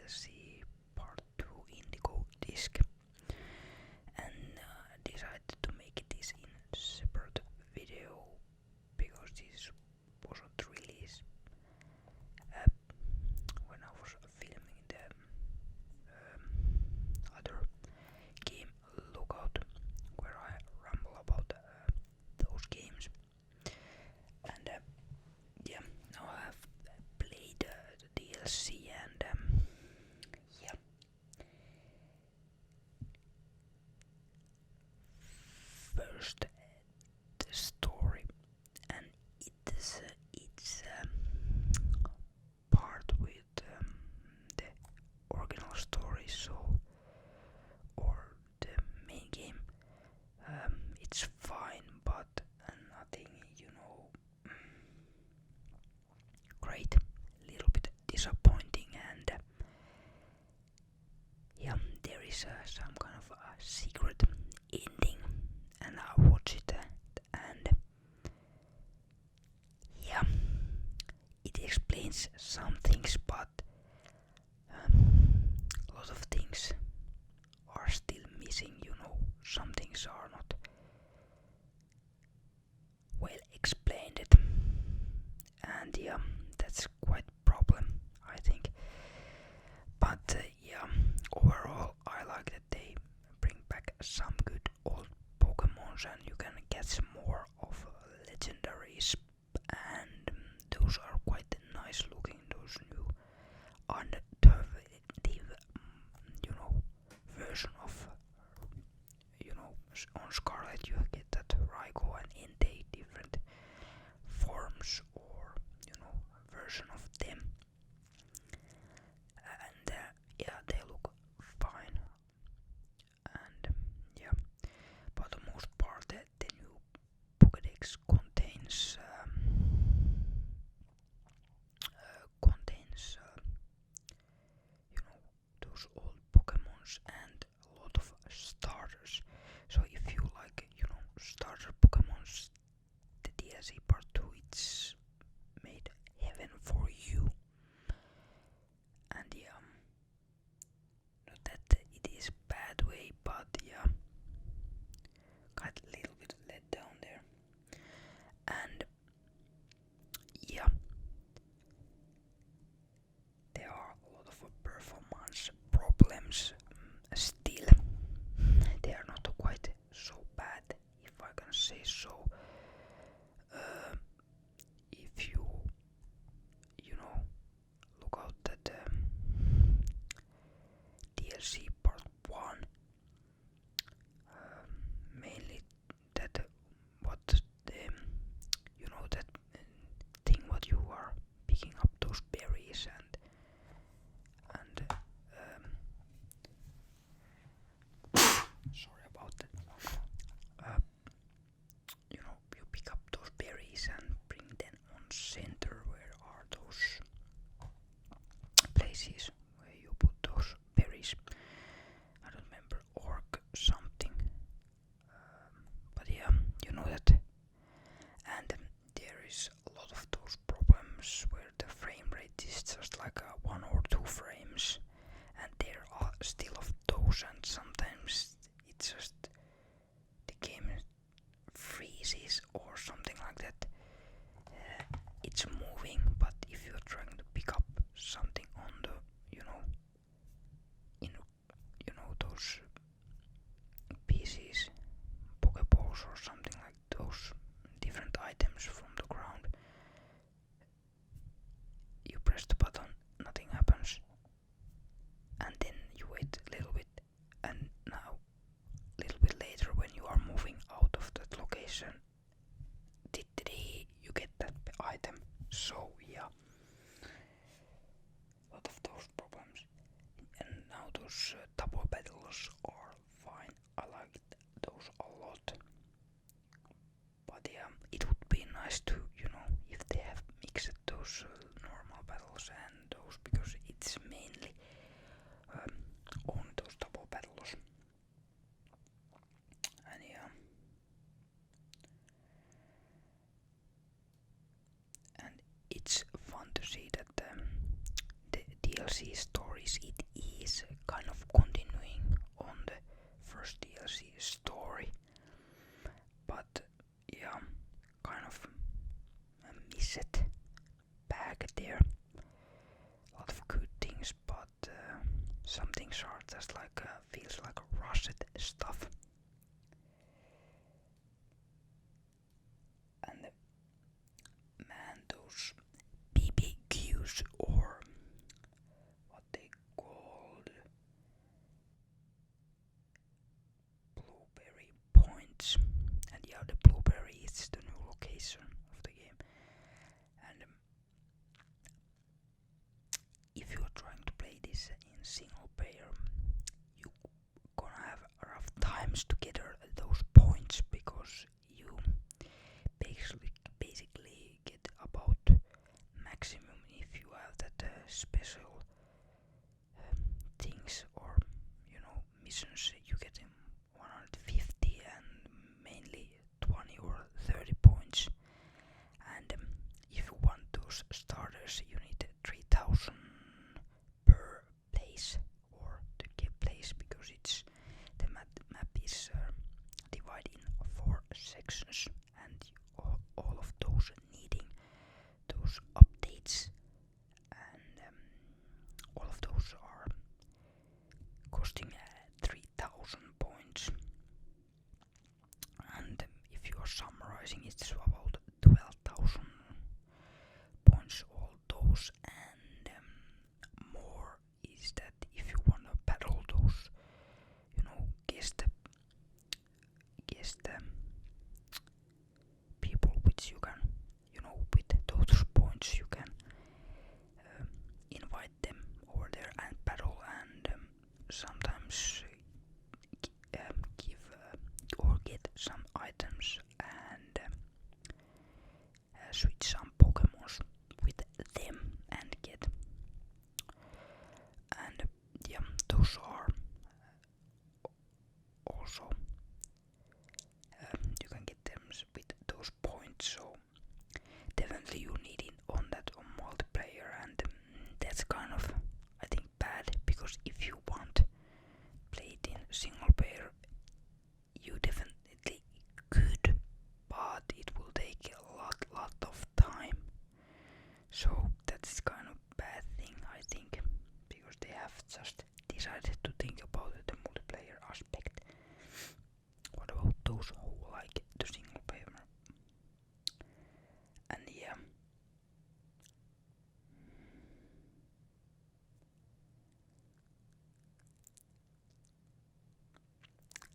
DLC Part 2 Indigo disc, and decided to make this in separate video because this wasn't released when I was filming the other game Lookout, where I ramble about those games. And yeah, now I have played the DLC, and yeah. First, the story, and it's part with the original story, so or the main game. It's fine, but nothing, great. Little bit disappointing, and yeah, there is some kind of a secret ending, and I watched it, and yeah, it explains some things, but a lot of things are still missing. Some things are not well explained, and yeah, that's quite a problem, I think. But yeah, overall, I like that they bring back some good old Pokémons, and you can get more of legendaries, and those are quite nice looking. Those new alternative, version of, on Scarlet you get that Raikou and Entei different forms or version of them, and yeah, they look fine, and yeah, for the most part the new Pokédex contains those old Pokémons and a lot of starters. So if you like starter Pokémons, the DLC Part 2, it's made heaven for you. And yeah, not that it is bad way, but yeah, got a little bit let down there. And yeah, there are a lot of performance problems still. They are not quite so bad, if I can say so. If you look out that DLC Part 1, mainly that what the that thing what you are picking up those berries and sorry about that. You pick up those berries and bring them on center. Where are those places where you put those berries? I don't remember, orc something. But yeah, you know that. And there is a lot of those problems where the frame rate is just like 1 or 2 frames, and there are still of those, and sometimes it's just the game freezes or something like that. It's moving, but if you're trying to pick up something on the those pieces, Pokeballs or something like those different items from the ground, you press the button, nothing happens, and then you wait a little bit, and now a little bit later when you are moving out of that location, you get that item. So yeah, a lot of those problems, and now those double battles are fine. I like those a lot, but yeah, it would be nice to if they have mixed those normal battles and those, because it's mainly on those double battles. And yeah, and it's fun to see that the DLC stories, it is kind of continuing on the first DLC story, but yeah, kind of miss it back there. A lot of good things, but some things are just like feels like rushed stuff. And man, those BBQs, or what they called blueberry points, and yeah, the blueberry is the new location of the game. And if you are trying to play this in single player, you gonna have rough times to gather those points, because you basically get about maximum if you have that special things, or missions. You get 150 and mainly 20 or 30 points. And if you want those starters, you need 3000 per place, or to get place, because it's the map is divided in 4 sections, and all of those needing those updates, and all of those are costing 3000 points. And if you are summarizing, it's about 12,000 points, all those. And more is that if you wanna battle those, guest people, which you can, with those points you can invite them over there and battle, and sometimes give or get some items, and switch some Pokémons with them and get. And yeah, those are also you can get them with those points, so definitely you need it on that on multiplayer. And that's kind of, I think, bad, because if you want play it in single player, you definitely could, but it will take a lot of time. So that's kind of bad thing, I think, because they have just decided to think about the multiplayer aspect. What about those who like the single player? And yeah.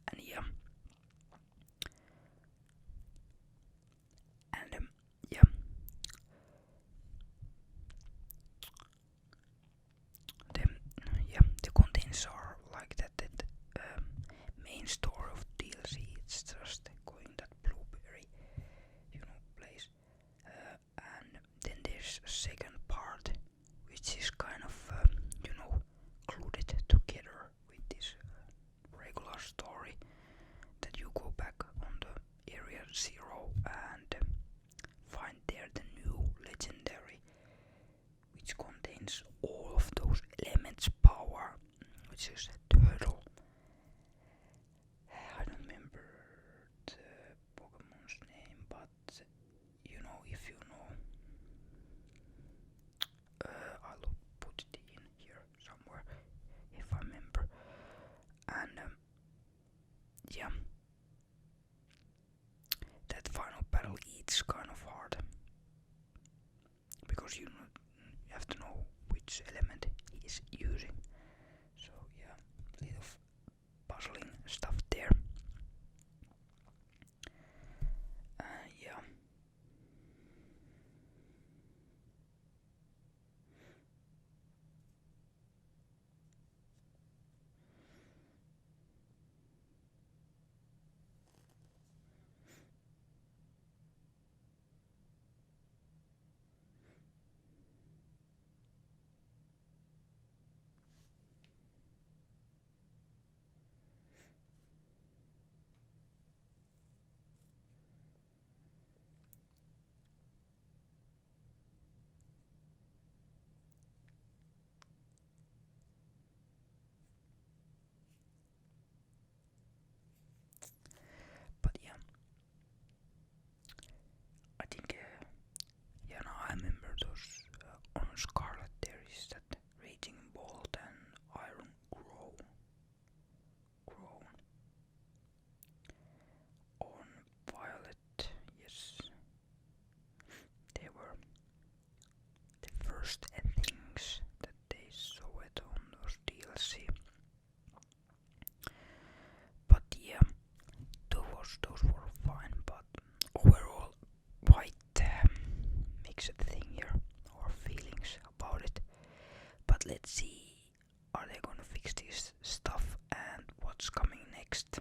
And yeah. And yeah. The contents are like that. Main story of DLC, it's just going that blueberry, place. And then there's a second part, which is kind of, included together with this regular story, that you go back on the area 0 and find there the new legendary, which contains all of those elements power, which is a turtle. I don't remember the Pokemon's name, but if you know, I'll put it in here somewhere if I remember. And yeah, that final battle is kind of hard, because you have to know which element he is using. So yeah, a little puzzling stuff there. Yeah. worst things that they saw it on those DLC. But yeah, those were fine, but overall quite mixed thing here, or feelings about it. But let's see, are they gonna fix this stuff and what's coming next?